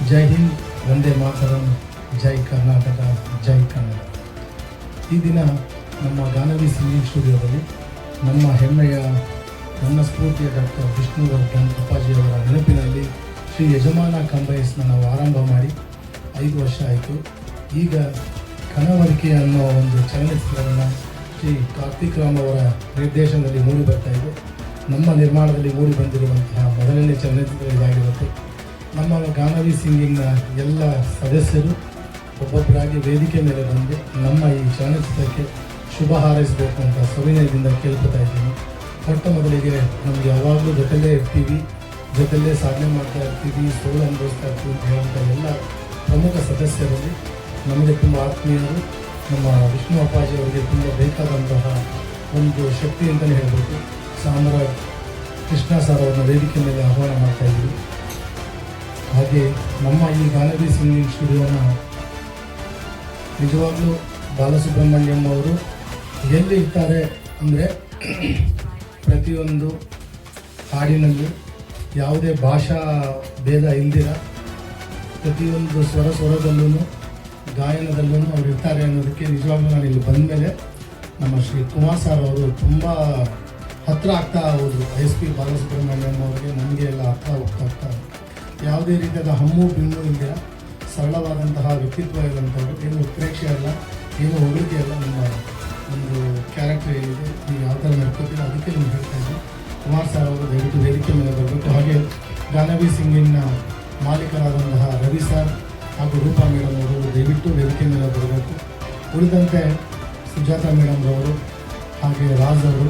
ಜೈ ಹಿಂದ್, ವಂದೇ ಮಾತರಂ, ಜೈ ಕರ್ನಾಟಕ, ಜೈ ಕನ್ನಡ. ಈ ದಿನ ನಮ್ಮ ಗಾನವಿ ಸಿಂಗಿಂಗ್ ಸ್ಟುಡಿಯೋದಲ್ಲಿ ನಮ್ಮ ಹೆಮ್ಮೆಯ ನನ್ನ ಸ್ಫೂರ್ತಿಯ ಡಾಕ್ಟರ್ ವಿಷ್ಣುವರ್ಧನ್ ಅಪ್ಪಾಜಿಯವರ ನೆನಪಿನಲ್ಲಿ ಶ್ರೀ ಯಜಮಾನ ಕಂಬೈಸ್ನ ನಾವು ಆರಂಭ ಮಾಡಿ 5 ವರ್ಷ ಆಯಿತು. ಈಗ ಕನವರಿಕೆ ಅನ್ನೋ ಒಂದು ಚಲನಚಿತ್ರವನ್ನು ಶ್ರೀ ಕಾರ್ತಿಕ್ ರಾಮ್ ಅವರ ನಿರ್ದೇಶನದಲ್ಲಿ ಮೂಡಿ ಬರ್ತಾ ಇದೆ. ನಮ್ಮ ನಿರ್ಮಾಣದಲ್ಲಿ ಮೂಡಿ ಬಂದಿರುವಂತಹ ಮೊದಲನೇ ಚಲನಚಿತ್ರ ಇದಾಗಿರುತ್ತೆ. ನಮ್ಮ ಗಾನವಿ ಸಿಂಗಿಂಗ್ನ ಎಲ್ಲ ಸದಸ್ಯರು ಒಬ್ಬೊಬ್ಬರಾಗಿ ವೇದಿಕೆ ಮೇಲೆ ಬಂದು ನಮ್ಮ ಈ ಚಲನಚಿತ್ರಕ್ಕೆ ಶುಭ ಹಾರೈಸಬೇಕು ಅಂತ ಸವಿನಯದಿಂದ ಕೇಳ್ಕೊತಾ ಇದ್ದೀನಿ. ಮೊಟ್ಟ ಮೊದಲಿಗೆ ನಮಗೆ ಯಾವಾಗಲೂ ಜೊತೆಲೇ ಇರ್ತೀವಿ, ಜೊತೆಲೇ ಸಾಧನೆ ಮಾಡ್ತಾ ಇರ್ತೀವಿ, ಸೋಲು ಅನುಭವಿಸ್ತಾ ಇರ್ತೀವಿ ಅಂತ ಹೇಳುವಂಥ ಎಲ್ಲ ಪ್ರಮುಖ ಸದಸ್ಯರಲ್ಲಿ ನಮಗೆ ತುಂಬ ಆತ್ಮೀಯರು, ನಮ್ಮ ವಿಷ್ಣು ಅಪ್ಪಾಜಿ ಅವರಿಗೆ ತುಂಬ ಬೇಕಾದಂತಹ ಒಂದು ಶಕ್ತಿ ಅಂತಲೇ ಹೇಳ್ಬೋದು. ಸಾಮ್ರಾಟ್ ಕೃಷ್ಣ ಸರ್ ಅವ್ರನ್ನ ವೇದಿಕೆ ಮೇಲೆ ಆಹ್ವಾನ ಮಾಡ್ತಾ ಇದ್ದೀವಿ. ಹಾಗೆ ನಮ್ಮ ಈ ಗಾನವಿ ಸಿಂಗಿಂಗ್ ಸ್ಟುಡಿಯೋನ ನಿಜವಾಗ್ಲೂ ಬಾಲಸುಬ್ರಹ್ಮಣ್ಯಂ ಅವರು ಎಲ್ಲಿ ಇರ್ತಾರೆ ಅಂದರೆ ಪ್ರತಿಯೊಂದು ಹಾಡಿನಲ್ಲಿ ಯಾವುದೇ ಭಾಷಾ ಭೇದ ಇಲ್ದಿರ ಪ್ರತಿಯೊಂದು ಸ್ವರದಲ್ಲೂ ಗಾಯನದಲ್ಲೂ ಅವ್ರು ಇರ್ತಾರೆ ಅನ್ನೋದಕ್ಕೆ ನಿಜವಾಗ್ಲೂ ನಾನು ಇಲ್ಲಿ ಬಂದ ಮೇಲೆ ನಮ್ಮ ಶ್ರೀ ಕುಮಾರ್ ಸರ್ ಅವರು ತುಂಬ ಹತ್ತಿರ ಆಗ್ತಾ ಹೋದರು. SP ಬಾಲಸುಬ್ರಹ್ಮಣ್ಯಂ ಅವರಿಗೆ ನಮಗೆ ಎಲ್ಲ ಹೋಗ್ತಾ ಯಾವುದೇ ರೀತಿಯಾದ ಹಮ್ಮು ಬಿಮ್ಮು ಇಲ್ದಿರ ಸರಳವಾದಂತಹ ವ್ಯಕ್ತಿತ್ವ ಇರುವಂಥವ್ರು. ಏನು ಉತ್ಪ್ರೇಕ್ಷೆ ಅಲ್ಲ, ಏನು ಹೊಗಳಿಕೆ ಅಲ್ಲ, ನಮ್ಮ ಒಂದು ಕ್ಯಾರೆಕ್ಟರ್ ಏನಿದೆ, ನೀವು ಯಾವ ಥರ ನಡ್ಕೋತೀರ ಅದಕ್ಕೆ ನಿಮ್ಗೆ ಹೇಳ್ತಾ ಇದ್ದೀನಿ. ಕುಮಾರ್ ಸರ್ ಅವರು ದಯವಿಟ್ಟು ವೇದಿಕೆ ಮೇಲೆ ಬರಬೇಕು. ಹಾಗೆ ಗಾನವಿ ಸಿಂಗಿಂಗ್ನ ಮಾಲೀಕರಾದಂತಹ ರವಿ ಸರ್ ಹಾಗೂ ರೂಪಾ ಮೇಡಮ್ ಅವರು ದಯವಿಟ್ಟು ವೇದಿಕೆ ಮೇಲೆ ಬರಬೇಕು. ಉಳಿದಂತೆ ಸುಜಾತಾ ಮೇಡಮ್ರವರು ಹಾಗೆ ರಾಜ್ ಅವರು,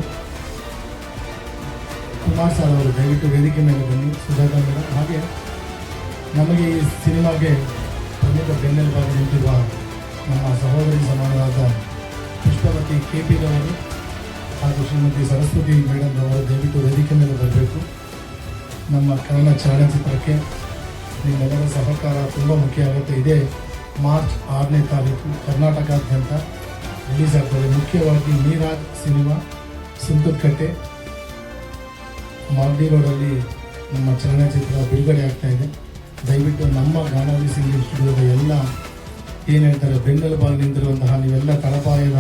ಕುಮಾರ್ ಸರ್ ಅವರು ದಯವಿಟ್ಟು ವೇದಿಕೆ ಮೇಲೆ ಬನ್ನಿ. ಸುಜಾತಾ ಮೇಡಮ್ ಹಾಗೆ ನಮಗೆ ಈ ಸಿನಿಮಾಗೆ ಪ್ರಮುಖ ಬೆನ್ನೆಲುಬಾಗಿ ನಿಂತಿರುವ ನಮ್ಮ ಸಹೋದರಿ ಸಮಾನರಾದ ಪುಷ್ಪವತಿ KP ರವರು ಹಾಗೂ ಶ್ರೀಮತಿ ಸರಸ್ವತಿ ಮೇಡಮ್ ಅವರು ದಯವಿಟ್ಟು ವೇದಿಕೆ ಮೇಲೆ ಬರಬೇಕು. ನಮ್ಮ ಕನ್ನಡ ಚಲನಚಿತ್ರಕ್ಕೆ ನಿಮ್ಮೆಲ್ಲರ ಸಹಕಾರ ತುಂಬ ಮುಖ್ಯ ಆಗುತ್ತೆ. ಇದೇ ಮಾರ್ಚ್ 6ನೇ ತಾರೀಕು ಕರ್ನಾಟಕಾದ್ಯಂತ ರಿಲೀಸ್ ಆಗ್ತದೆ. ಮುಖ್ಯವಾಗಿ ಮೀರಾಜ್ ಸಿನಿಮಾ ಸುಂಕದಕಟ್ಟೆ ಮಾಗಡಿ ರೋಡಲ್ಲಿ ನಮ್ಮ ಚಲನಚಿತ್ರ ಬಿಡುಗಡೆ ಆಗ್ತಾ ಇದೆ. ದಯವಿಟ್ಟು ನಮ್ಮ ಗಾನವಿ ಸಿಂಗಿಂಗ್ ಸ್ಟುಡಿಯೋದ ಎಲ್ಲ ಏನು ಹೇಳ್ತಾರೆ ಬೆನ್ನೆಲುಬಾಗಿ ನಿಂತಿರುವಂತಹ ನೀವೆಲ್ಲ ತಳಪಾಯದ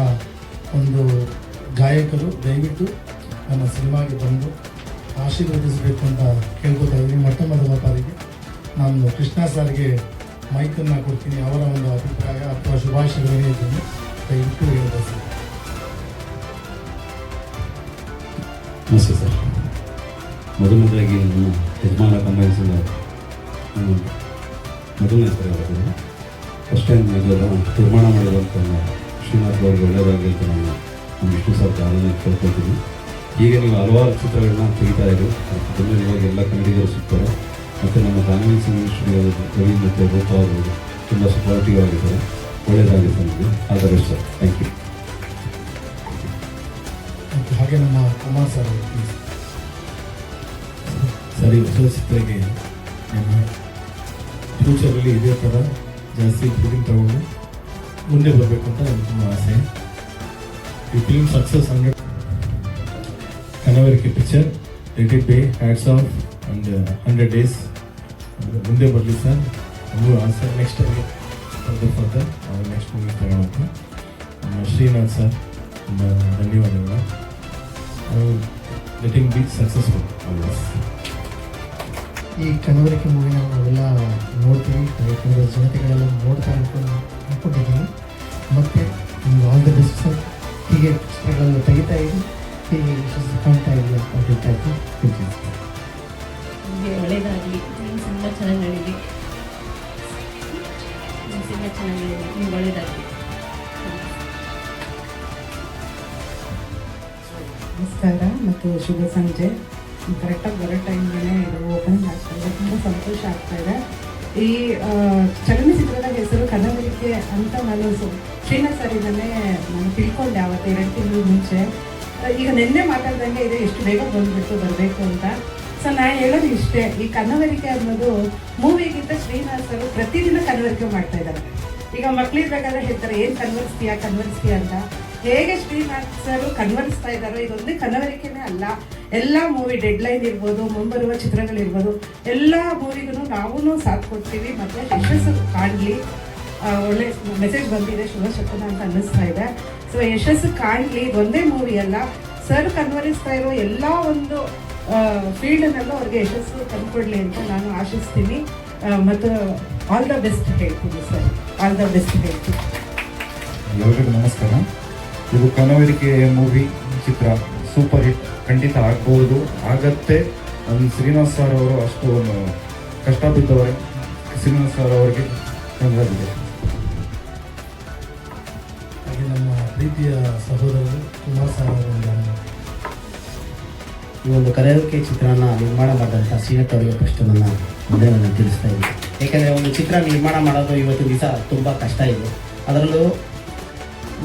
ಒಂದು ಗಾಯಕರು ದಯವಿಟ್ಟು ನಮ್ಮ ಸಿನಿಮಾಗೆ ಬಂದು ಆಶೀರ್ವದಿಸಬೇಕು ಅಂತ ಕೇಳ್ಕೊತಾ ಇದ್ದೀನಿ. ಮೊಟ್ಟ ಮೊದಲ ಬಾರಿಗೆ ನಾನು ಕೃಷ್ಣ ಸರ್ಗೆ ಮೈಕನ್ನು ಕೊಡ್ತೀನಿ. ಅವರ ಒಂದು ಅಭಿಪ್ರಾಯ ಅಥವಾ ಶುಭಾಶಯಗಳೇ ಇದನ್ನು ದಯವಿಟ್ಟು ಹೇಳಬಹುದು. ನಮಸ್ತೆ ಸರ್. ಮೊದಲನೇದಾಗಿ ನಮ್ಮ ಯಜಮಾನ ಕಂಬೈಸಿದ ಮೊದಲನೇ ಸರಿ ಆಗೋದು ಫಸ್ಟ್ ಟೈಮ್ ನಿರ್ಮಾಣ ಮಾಡಿರುವಂಥ ಶ್ರೀನಾಥ್ ಅವ್ರಿಗೆ ಒಳ್ಳೆಯದಾಗಲಿ ಅಂತ ನಾನು ನಮ್ಮ ವಿಷ್ಣು ಸರ್ ಅದನ್ನು ಕೇಳ್ಕೊಳ್ತೀನಿ. ಈಗ ನೀವು ಹಲವಾರು ಚಿತ್ರಗಳನ್ನ ತೆಗಿತಾ ಇದ್ರು, ಅದನ್ನು ಇವಾಗ ಎಲ್ಲ ಕನ್ನಡಿಗರು ಸಿಗ್ತಾರೆ. ಮತ್ತು ನಮ್ಮ ಗಾನವಿ ಸಿಂಗಿಂಗ್ ಸ್ಟುಡಿಯೋದ ರವಿ ಮತ್ತು ರೂಪ ಅವರು ತುಂಬ ಸಪೋರ್ಟಿವ್ ಆಗಿದ್ದಾರೆ. ಒಳ್ಳೆಯದಾಗಿದೆ ಸರ್ ನಿಮಗೆ. All the best sir. Thank you. ಹಾಗೆ ನಮ್ಮ ಕುಮಾರ್ ಸರ್ ಸರಿ, ಹೊಸ ಚಿತ್ರಕ್ಕೆ ನಮ್ಮ ಫ್ಯೂಚರಲ್ಲಿ ಇದೇ ಥರ ಜಾಸ್ತಿ ಫಿಲಿಮ್ ತಗೊಂಡು ಮುಂದೆ ಬರಬೇಕು ಅಂತ ನನಗೆ ತುಂಬ ಆಸೆ. ಈ ಫಿಲ್ಮ್ ಸಕ್ಸಸ್ 100 ಕನವರಿಕೆ picture let it be hats off and 100 days ಮುಂದೆ ಬರಲಿ ಸರ್. ನಮಗೂ ಆಸೆ ನೆಕ್ಸ್ಟ್ ಫರ್ದರ್ ನೆಕ್ಸ್ಟ್ ಮೂವಿ ತಗೊಳಕ್ಕೆ. ನಮ್ಮ ಶ್ರೀನಾಥ್ ಸರ್ ತುಂಬ ಧನ್ಯವಾದಗಳು. Letting be successful always. ಈ ಕನವರಿಕೆ ಮೂವಿನ ನಾವೆಲ್ಲ ನೋಡ್ತೀವಿ, ಯಾಕಂದರೆ ಜನತೆಗಳೆಲ್ಲ ನೋಡ್ತಾ ಅಂದ್ಕೊಂಡಿದ್ದೀನಿ. ಮತ್ತು ನಿಮ್ಗೆ ಆಲ್ ದ ಬೆಸ್ಟ್ ಸರ್. ಹೀಗೆ ಚಿತ್ರಗಳನ್ನು ತೆಗಿತಾ ಇದ್ದು ಹೀಗೆ ಯಶಸ್ಸು ಕಾಣ್ತಾ ಇರಲಿ ಅಂತ ಹೇಳ್ತಾ ಇದ್ದೀನಿ. ನಿಮಗೆ ಒಳ್ಳೆಯದಾಗಲಿ. ನಿಮ್ಮ ಸಿನಿಮಾ ಚೆನ್ನಾಗಿ ನಡೀಲಿ. ನಿಮ್ಗೆ ಒಳ್ಳೆಯದಾಗಲಿ. ನಮಸ್ಕಾರ ಮತ್ತು ಶುಭ ಸಂಜೆ. ಕರೆಕ್ಟಾಗಿ ಬರೋ ಟೈಮ್ಗೆ ಇದು ಓಪನಿಂಗ್ ಆಗ್ತಾ ಇದೆ. ತುಂಬ ಸಂತೋಷ ಆಗ್ತಾ ಇದೆ. ಈ ಚಲನಚಿತ್ರದ ಹೆಸರು ಕನವರಿಕೆ ಅಂತ ನಾನು ಶ್ರೀನಾಥ್ ಸರಿಂದಲೇ ನಾನು ತಿಳ್ಕೊಂಡೆ ಆವತ್ತು 2 ತಿಂಗಳ ಮುಂಚೆ. ಈಗ ನಿನ್ನೆ ಮಾತಾಡ್ದಂಗೆ ಇದೆ ಎಷ್ಟು ಬೇಗ ಬರಬೇಕು ಅಂತ. ಸೊ ನಾನು ಹೇಳೋದು ಇಷ್ಟೇ, ಈ ಕನವರಿಕೆ ಅನ್ನೋದು ಮೂವಿಗಿಂತ ಶ್ರೀನಾಥ್ ಸರ್ ಪ್ರತಿದಿನ ಕನವರಿಕೆ ಮಾಡ್ತಾ ಇದ್ದಾರೆ. ಈಗ ಮಕ್ಕಳಿರ್ಬೇಕಾದ್ರೆ ಹೇಳ್ತಾರೆ ಏನು ಕನ್ವರ್ಸ್ತೀಯಾ ಅಂತ. ಹೇಗೆ ಶ್ರೀನಾಥ್ ಸರ್ ಕನ್ವರ್ಸ್ತಾ ಇದ್ದಾರೋ ಇದೊಂದೇ ಕನವರಿಕೆನೇ ಅಲ್ಲ, ಎಲ್ಲ ಮೂವಿ ಡೆಡ್ಲೈನ್ ಇರ್ಬೋದು, ಮುಂಬರುವ ಚಿತ್ರಗಳಿರ್ಬೋದು, ಎಲ್ಲ ಮೂವಿಗೂ ನಾವು ಸಾಥ್ ಕೊಡ್ತೀವಿ. ಮತ್ತು ಯಶಸ್ಸು ಕಾಣಲಿ. ಒಳ್ಳೆ ಮೆಸೇಜ್ ಬಂದಿದೆ ಶುಭ ಶಕುನ ಅಂತ ಅನ್ನಿಸ್ತಾ ಇದೆ. ಸೊ ಯಶಸ್ಸು ಕಾಣಲಿ. ಒಂದೇ ಮೂವಿ ಅಲ್ಲ, ಸರ್ ಕನ್ವರಿಸ್ತಾ ಇರೋ ಎಲ್ಲ ಒಂದು ಫೀಲ್ಡ್ನಲ್ಲೂ ಅವ್ರಿಗೆ ಯಶಸ್ಸು ತಂದುಕೊಡ್ಲಿ ಅಂತ ನಾನು ಆಶಿಸ್ತೀನಿ. ಮತ್ತು ಆಲ್ ದ ಬೆಸ್ಟ್ ಹೇಳ್ತೀನಿ ಸರ್, ಆಲ್ ದ ಬೆಸ್ಟ್ ಹೇಳ್ತೀನಿ. ಎಲ್ಲರಿಗೂ ನಮಸ್ಕಾರ. ಇದು ಕನವರಿಕೆ ಮೂವಿ ಚಿತ್ರ ಸೂಪರ್ ಹಿಟ್ ಖಂಡಿತ ಆಗ್ಬೋದು, ಆಗತ್ತೆ. ನಮ್ಮ ಶ್ರೀನಿವಾಸ್ ಸರ್ ಅವರು ಅಷ್ಟು ಒಂದು ಕಷ್ಟ ಬಿದ್ದವರೆ. ಶ್ರೀನಿವಾಸ್ ಸರ್ ಅವರಿಗೆ ಕಂಗ್ರಾಚುಲೇಷನ್. ಹಾಗೆ ನಮ್ಮ ಪ್ರೀತಿಯ ಸಹೋದರರು ಕುಮಾರ್ ಸರ್ ಅವರ ಈ ಒಂದು ಕನವರಿಕೆ ಚಿತ್ರನ ನಿರ್ಮಾಣ ಮಾಡಿದಂಥ ಶ್ರೀನಾಥ್ ಅವರಿಗೆ ಫಸ್ಟ್ ನನ್ನ ತಿಳಿಸ್ತಾ ಇದ್ದೀನಿ. ಏಕೆಂದರೆ ಒಂದು ಚಿತ್ರ ನಿರ್ಮಾಣ ಮಾಡೋದು ಇವತ್ತಿನ ದಿವಸ ತುಂಬ ಕಷ್ಟ ಇದೆ. ಅದರಲ್ಲೂ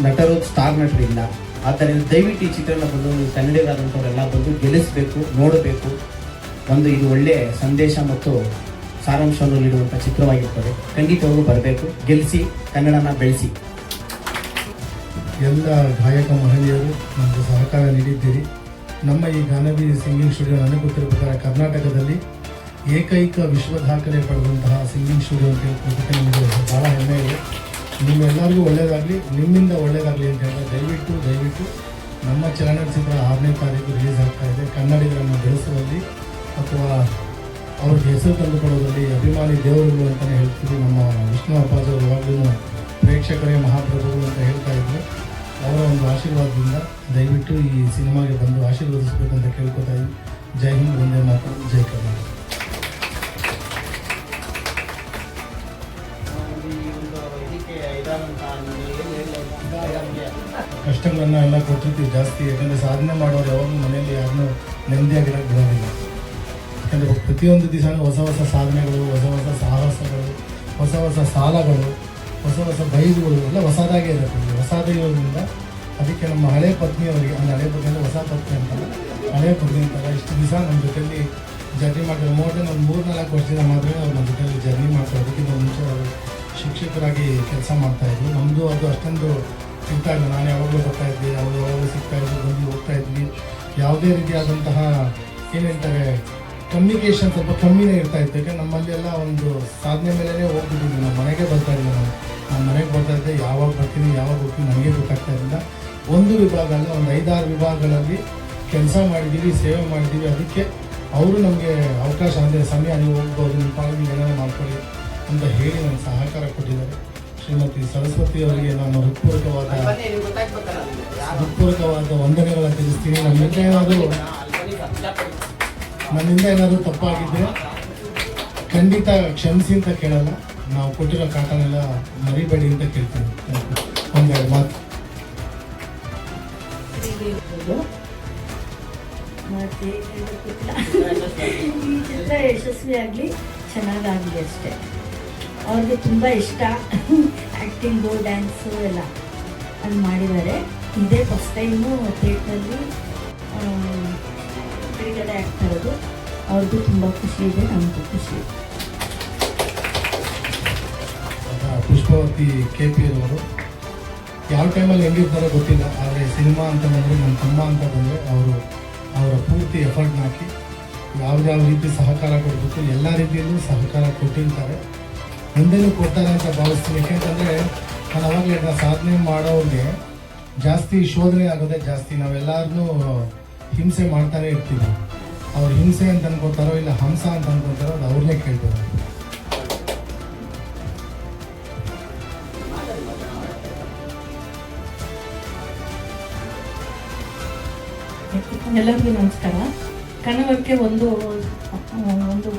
ನಟರು ಸ್ಟಾರ್ ನಟರು ಇಲ್ಲ. ಆದ್ದರಿಂದ ದಯವಿಟ್ಟು ಈ ಚಿತ್ರನ ಬಂದು ನೀವು ಕನ್ನಡಿಗರಾದಂಥವರೆಲ್ಲ ಬಂದು ಗೆಲ್ಲಿಸಬೇಕು, ನೋಡಬೇಕು. ಒಂದು ಇದು ಒಳ್ಳೆಯ ಸಂದೇಶ ಮತ್ತು ಸಾರಾಂಶವನ್ನು ನೀಡುವಂಥ ಚಿತ್ರವಾಗಿರ್ತದೆ. ಖಂಡಿತವಾಗೂ ಬರಬೇಕು, ಗೆಲ್ಲಿಸಿ, ಕನ್ನಡನ ಬೆಳೆಸಿ. ಎಲ್ಲ ಗಾಯಕ ಮಹಿಳೆಯರು ನಮಗೆ ಸಹಕಾರ ನೀಡಿದ್ದೀರಿ. ನಮ್ಮ ಈ ಗಾನವಿ ಸಿಂಗಿಂಗ್ ಸ್ಟುಡಿಯೋ ನನಗೆ ಗೊತ್ತಿರೋ ಪ್ರಕಾರ ಕರ್ನಾಟಕದಲ್ಲಿ ಏಕೈಕ ವಿಶ್ವ ದಾಖಲೆ ಪಡೆದಂತಹ ಸಿಂಗಿಂಗ್ ಸ್ಟುಡಿಯೋ ಅಂತ ಹೇಳ್ಕೊಳಕ್ಕೆ ನಮಗೆ ಭಾಳ ಹೆಮ್ಮೆ ಇದೆ. ನಿಮ್ಮೆಲ್ಲರಿಗೂ ಒಳ್ಳೆಯದಾಗಲಿ, ನಿಮ್ಮಿಂದ ಒಳ್ಳೆಯದಾಗಲಿ ಅಂತ ಹೇಳಿದ್ರೆ ದಯವಿಟ್ಟು ನಮ್ಮ ಚಲನಚಿತ್ರ 6ನೇ ತಾರೀಕು ರಿಲೀಸ್ ಆಗ್ತಾ ಇದೆ. ಕನ್ನಡಿಗರನ್ನು ಬೆಳೆಸುವಲ್ಲಿ ಅಥವಾ ಅವ್ರಿಗೆ ಹೆಸರು ತಂದುಕೊಡೋದ್ರಲ್ಲಿ ಅಭಿಮಾನಿ ದೇವರುಗಳು ಅಂತಲೇ ಹೇಳ್ತೀವಿ. ನಮ್ಮ ವಿಷ್ಣು ಅಪ್ಪಾಜಿ ಅವರು ಯಾವಾಗಲೂ ಪ್ರೇಕ್ಷಕರೇ ಮಹಾಪ್ರಭುಗಳು ಅಂತ ಹೇಳ್ತಾ ಇದ್ರು. ಅವರ ಒಂದು ಆಶೀರ್ವಾದದಿಂದ ದಯವಿಟ್ಟು ಈ ಸಿನಿಮಾಗೆ ಬಂದು ಆಶೀರ್ವದಿಸಬೇಕಂತ ಕೇಳ್ಕೊತಾ ಇದ್ದೀನಿ. ಜೈ ಹಿಂದ್, ವಂದೇ ಮಾತರಂ, ಜೈ ಕರ್ನಾಟಕ. ಕಷ್ಟಗಳನ್ನು ಎಲ್ಲ ಕೊಟ್ಟಿರ್ತೀವಿ ಜಾಸ್ತಿ. ಯಾಕಂದರೆ ಸಾಧನೆ ಮಾಡೋರು ಯಾವಾಗಲೂ ಮನೆಯಲ್ಲಿ ಯಾರನ್ನೂ ನೆಮ್ಮದಿಯಾಗಿರೋಕ್ಕೆ ಬಿಡೋದಿಲ್ಲ. ಯಾಕಂದರೆ ಪ್ರತಿಯೊಂದು ದಿವಸನೂ ಹೊಸ ಹೊಸ ಸಾಧನೆಗಳು, ಹೊಸ ಹೊಸ ಸಾಹಸಗಳು, ಹೊಸ ಹೊಸ ಸಾಲಗಳು, ಹೊಸ ಹೊಸ ಬೈದುಗಳು ಎಲ್ಲ ಹೊಸದಾಗೇ ಇರುತ್ತೆ. ಹೊಸದಿರೋದ್ರಿಂದ ಅದಕ್ಕೆ ನಮ್ಮ ಹಳೆ ಪತ್ನಿಯವರಿಗೆ, ಅಂದರೆ ಹಳೆ ಪತ್ನಿ ಅಂದರೆ ಹೊಸ ಪತ್ನಿ ಅಂತಲ್ಲ, ಹಳೆ ಪತ್ನಿ ಅಂತಲ್ಲ, ಇಷ್ಟು ದಿವಸ ನಮ್ಮ ಜೊತೆಯಲ್ಲಿ ಜರ್ನಿ ಮಾಡ್ತಾರೆ. ಒಂದು 3-4 ವರ್ಷದಿಂದ ಮಾತ್ರ ಅವ್ರು ನಮ್ಮ ಜೊತೆಯಲ್ಲಿ ಜರ್ನಿ ಮಾಡ್ತಾರೆ. ಅದಕ್ಕಿಂತ ಮುಂಚೆ ಅವರು ಶಿಕ್ಷಕರಾಗಿ ಕೆಲಸ ಮಾಡ್ತಾಯಿದ್ರು. ನಮ್ಮದು ಅದು ಅಷ್ಟೊಂದು ಸಿಗ್ತಾ ಇಲ್ಲ. ನಾನು ಯಾವಾಗಲೂ ಬರ್ತಾಯಿದ್ದೆ, ಅವರು ಯಾವಾಗಲೂ ಸಿಗ್ತಾಯಿದ್ರು, ಬಂದು ಹೋಗ್ತಾ ಇದ್ವಿ. ಯಾವುದೇ ರೀತಿಯಾದಂತಹ ಏನು ಹೇಳ್ತಾರೆ ಕಮ್ಯುನಿಕೇಷನ್ ಸ್ವಲ್ಪ ಕಮ್ಮಿನೇ ಇರ್ತಾಯಿತ್ತು. ಯಾಕೆ ನಮ್ಮಲ್ಲಿ ಎಲ್ಲ ಒಂದು ಸಾಧನೆ ಮೇಲೇ ಹೋಗ್ಬಿಟ್ಟಿದ್ವಿ. ನಮ್ಮ ಮನೆಗೆ ಬರ್ತಾ ಇಲ್ಲ. ನಾನು ಮನೆಗೆ ಬರ್ತಾಯಿದ್ದೆ, ಯಾವಾಗ ಬರ್ತೀನಿ ಯಾವಾಗ ಹೋಗ್ತೀನಿ ನನಗೆ ಗೊತ್ತಾಗ್ತಾ ಇರಲಿಲ್ಲ. ಒಂದು ವಿಭಾಗ ಅಲ್ಲ, ಒಂದು 5-6 ವಿಭಾಗಗಳಲ್ಲಿ ಕೆಲಸ ಮಾಡಿದ್ದೀವಿ, ಸೇವೆ ಮಾಡಿದ್ದೀವಿ. ಅದಕ್ಕೆ ಅವರು ನಮಗೆ ಅವಕಾಶ ಅಂದರೆ ಸಮಯ ನೀವು ಹೋಗ್ಬೋದು, ನಿಮ್ಮ ಪಾಲಿಗೆ ಏನಾದರೂ ಮಾಡ್ಕೊಳ್ಳಿ ಅಂತ ಹೇಳಿ ನನಗೆ ಸಹಕಾರ ಕೊಟ್ಟಿದ್ದಾರೆ. ಶ್ರೀಮತಿ ಸರಸ್ವತಿ ಅವರಿಗೆ ನಾನು ಹೃತ್ಪೂರ್ವಕವಾದ ವಂದನೆಗಳನ್ನು ತಿಳಿಸ್ತೀನಿ. ನನ್ನಿಂದ ಏನಾದರೂ ತಪ್ಪಾಗಿದ್ದರೆ ಖಂಡಿತ ಕ್ಷಮಿಸಿ ಅಂತ ಕೇಳಲ್ಲ. ನಾವು ಕೊಟ್ಟಿರೋ ಕಾಟನೆಲ್ಲ ಮರಿಬೇಡಿ ಅಂತ ಕೇಳ್ತೀನಿ. ಒಂದೆರಡು ಮಾತು ಮತ್ತೆ ಈ ಚಿತ್ರ ಯಶಸ್ವಿಯಾಗಲಿ, ಚೆನ್ನಾಗಾಗಲಿ ಅಷ್ಟೇ. ಅವ್ರಿಗೆ ತುಂಬ ಇಷ್ಟ ಆ್ಯಕ್ಟಿಂಗು, ಡ್ಯಾನ್ಸು ಎಲ್ಲ ಅಲ್ಲಿ ಮಾಡಿದ್ದಾರೆ. ಇದೇ ಫಸ್ಟ್ ಟೈಮು ಥಿಯೇಟ್ರಲ್ಲಿ ಬಿಡುಗಡೆ ಆಗ್ತಾ ಇರೋದು. ಅವ್ರಿಗೂ ತುಂಬ ಖುಷಿ ಇದೆ, ನಮಗೂ ಖುಷಿ ಇದೆ. ಪುಷ್ಪವತಿ KP ಅವರು ಯಾವ ಟೈಮಲ್ಲಿ ಹೆಂಗಿರ್ತಾರೋ ಗೊತ್ತಿಲ್ಲ. ಆದರೆ ಸಿನಿಮಾ ಅಂತ ಬಂದರೆ, ನನ್ನ ತಮ್ಮ ಅಂತ ಬಂದರೆ ಅವರ ಪೂರ್ತಿ ಎಫರ್ಟ್ನ ಹಾಕಿ ಯಾವ್ಯಾವ ರೀತಿ ಸಹಕಾರ ಕೊಡಬೇಕು ಎಲ್ಲ ರೀತಿಯಲ್ಲೂ ಸಹಕಾರ ಕೊಟ್ಟಿರ್ತಾರೆ. ಮುಂದೆನೂ ಕೊಡ್ತಾರೆ ಅಂತ ಭಾವಿಸ್ತೀನಿ. ಯಾಕೆಂತಂದರೆ ನಾನು ಅವಾಗಲೇ ಸಾಧನೆ ಮಾಡೋರಿಗೆ ಜಾಸ್ತಿ ಶೋಧನೆ ಆಗೋದೇ ಜಾಸ್ತಿ. ನಾವೆಲ್ಲರನ್ನೂ ಹಿಂಸೆ ಮಾಡ್ತಾನೆ ಇರ್ತೀವಿ. ಅವ್ರು ಹಿಂಸೆ ಅಂತ ಅನ್ಕೋತಾರೋ ಇಲ್ಲ ಹಂಸ ಅಂತ ಅನ್ಕೋತಾರೋ ಅದು ಅವ್ರನ್ನೇ ಕೇಳ್ತಾರೆ. ಎಲ್ಲರಿಗೂ ನಮಸ್ಕಾರ. ಕನವರಿಕೆ ಒಂದು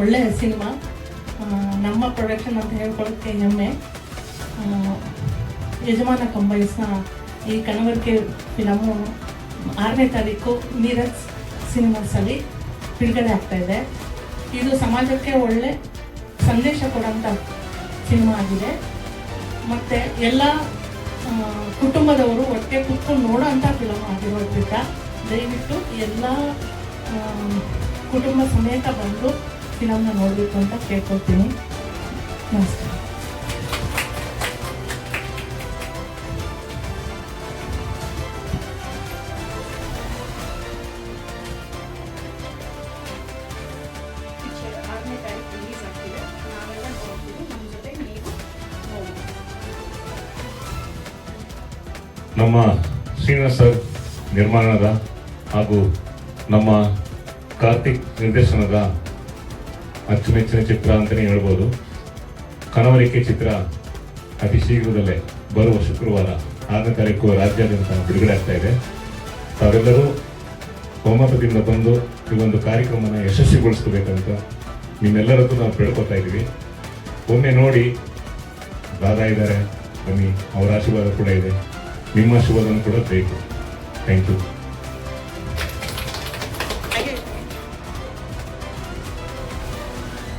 ಒಳ್ಳೆಯ ಸಿನಿಮಾ, ನಮ್ಮ ಪ್ರೊಡಕ್ಷನ್ ಅಂತ ಹೇಳ್ಕೊಳ್ಳೋಕ್ಕೆ ಹೆಮ್ಮೆ. ಯಜಮಾನ ಕಂಬೈನ್ಸ್ನ ಈ ಕನವರಿಕೆ ಫಿಲಮು 6ನೇ ತಾರೀಕು ಮೀರಜ್ ಸಿನಿಮಾಸಲ್ಲಿ ಬಿಡುಗಡೆ ಆಗ್ತಾಯಿದೆ. ಇದು ಸಮಾಜಕ್ಕೆ ಒಳ್ಳೆ ಸಂದೇಶ ಕೊಡೋಂಥ ಸಿನಿಮಾ ಆಗಿದೆ. ಮತ್ತು ಎಲ್ಲ ಕುಟುಂಬದವರು ಒಟ್ಟಿಗೆ ಕೂತ್ಕೊಂಡು ನೋಡೋ ಅಂಥ ಫಿಲಮ್ ಆಗಿರೋದ್ರಿಂದ ದಯವಿಟ್ಟು ಎಲ್ಲ ಕುಟುಂಬ ಸಮೇತ ಬಂದು ಫಿಲಮ್ನ ನೋಡಬೇಕು ಅಂತ ಕೇಳ್ಕೊಳ್ತೀನಿ. ನಮಸ್ಕಾರ. ನಮ್ಮ ಶ್ರೀನಿವಾಸ್ ಸರ್ ನಿರ್ಮಾಣದ ಹಾಗೂ ನಮ್ಮ ಕಾರ್ತಿಕ್ ನಿರ್ದೇಶನದ ಅಚ್ಚುಮೆಚ್ಚಿನ ಚಿತ್ರ ಅಂತಲೇ ಹೇಳ್ಬೋದು. ಕನವರಿಕೆ ಚಿತ್ರ ಅತಿ ಶೀಘ್ರದಲ್ಲೇ ಬರುವ ಶುಕ್ರವಾರ 6ನೇ ತಾರೀಕು ರಾಜ್ಯಾದ್ಯಂತ ಬಿಡುಗಡೆ ಆಗ್ತಾ ಇದೆ. ತಾವೆಲ್ಲರೂ ಒಮ್ಮತದಿಂದ ಬಂದು ಈ ಒಂದು ಕಾರ್ಯಕ್ರಮನ ಯಶಸ್ವಿಗೊಳಿಸ್ಕೋಬೇಕಂತ ನಿಮ್ಮೆಲ್ಲರದ್ದು ನಾವು ಬೇಡ್ಕೊತಾ ಇದ್ದೀವಿ. ಒಮ್ಮೆ ನೋಡಿ, ದಾದಾ ಇದ್ದಾರೆ, ಬನ್ನಿ, ಅವರ ಆಶೀರ್ವಾದ ಕೂಡ ಇದೆ, ನಿಮ್ಮ ಆಶೀರ್ವಾದ ಕೂಡ ಬೇಕು. Thank you.